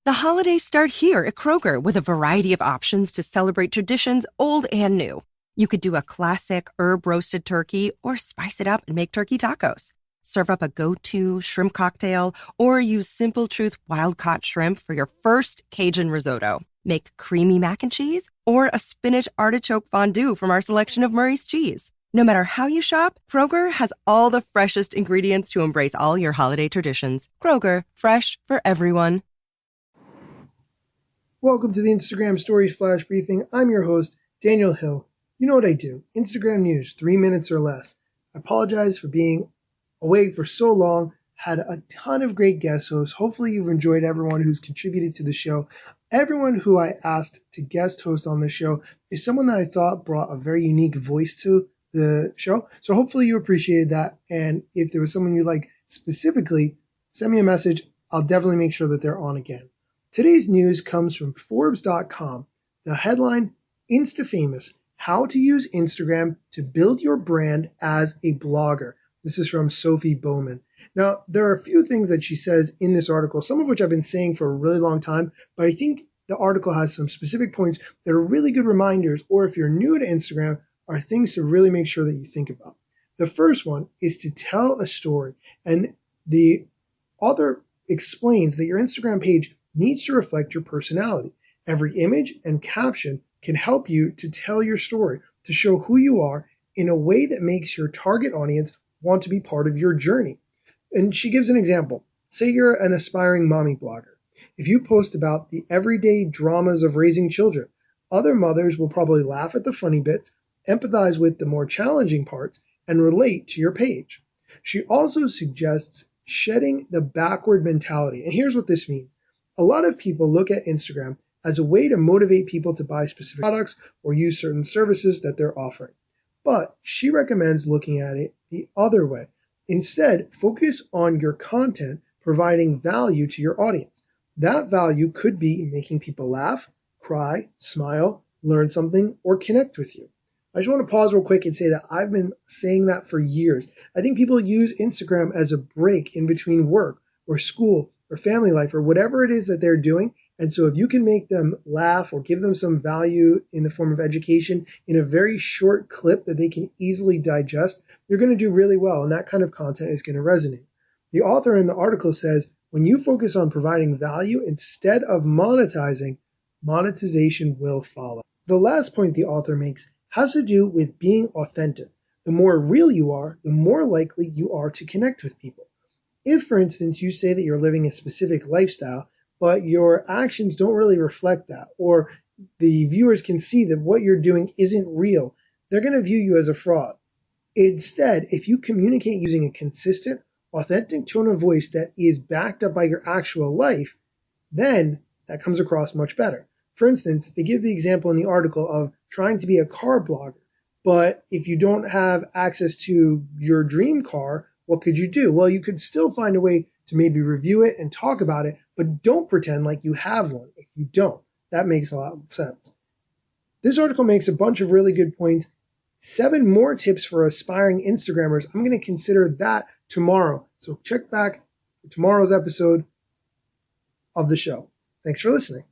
The holidays start here at Kroger with a variety of options to celebrate traditions old and new. You could do a classic herb-roasted turkey or spice it up and make turkey tacos. Serve up a go-to shrimp cocktail or use Simple Truth wild-caught shrimp for your first Cajun risotto. Make creamy mac and cheese or a spinach artichoke fondue from our selection of Murray's cheese. No matter how you shop, Kroger has all the freshest ingredients to embrace all your holiday traditions. Kroger, fresh for everyone. Welcome to the Instagram Stories Flash Briefing. I'm your host, Daniel Hill. You know what I do. Instagram news, 3 minutes or less. I apologize for being away for so long. Had a ton of great guest hosts. Hopefully you've enjoyed everyone who's contributed to the show. Everyone who I asked to guest host on the show is someone that I thought brought a very unique voice to the show. So hopefully you appreciated that. And if there was someone you like specifically, send me a message. I'll definitely make sure that they're on again. Today's news comes from Forbes.com. The headline, InstaFamous, How to Use Instagram to Build Your Brand as a Blogger. This is from Sophie Bowman. Now, there are a few things that she says in this article, some of which I've been saying for a really long time, but I think the article has some specific points that are really good reminders, or if you're new to Instagram, are things to really make sure that you think about. The first one is to tell a story, and the author explains that your Instagram page needs to reflect your personality. Every image and caption can help you to tell your story, to show who you are in a way that makes your target audience want to be part of your journey. And she gives an example. Say you're an aspiring mommy blogger. If you post about the everyday dramas of raising children, other mothers will probably laugh at the funny bits, empathize with the more challenging parts, and relate to your page. She also suggests shedding the backward mentality. And here's what this means. A lot of people look at Instagram as a way to motivate people to buy specific products or use certain services that they're offering. But she recommends looking at it the other way. Instead, focus on your content providing value to your audience. That value could be making people laugh, cry, smile, learn something, or connect with you. I just want to pause real quick and say that I've been saying that for years. I think people use Instagram as a break in between work or school or family life or whatever it is that they're doing. And so if you can make them laugh or give them some value in the form of education in a very short clip that they can easily digest, you're going to do really well. And that kind of content is going to resonate. The author in the article says, when you focus on providing value instead of monetizing, monetization will follow. The last point the author makes has to do with being authentic. The more real you are, the more likely you are to connect with people. If, for instance, you say that you're living a specific lifestyle, but your actions don't really reflect that, or the viewers can see that what you're doing isn't real, they're going to view you as a fraud. Instead, if you communicate using a consistent, authentic tone of voice that is backed up by your actual life, then that comes across much better. For instance, they give the example in the article of trying to be a car blogger, but if you don't have access to your dream car, what could you do? Well, you could still find a way to maybe review it and talk about it, but don't pretend like you have one if you don't. That makes a lot of sense. This article makes a bunch of really good points. 7 more tips for aspiring Instagrammers. I'm going to consider that tomorrow. So check back for tomorrow's episode of the show. Thanks for listening.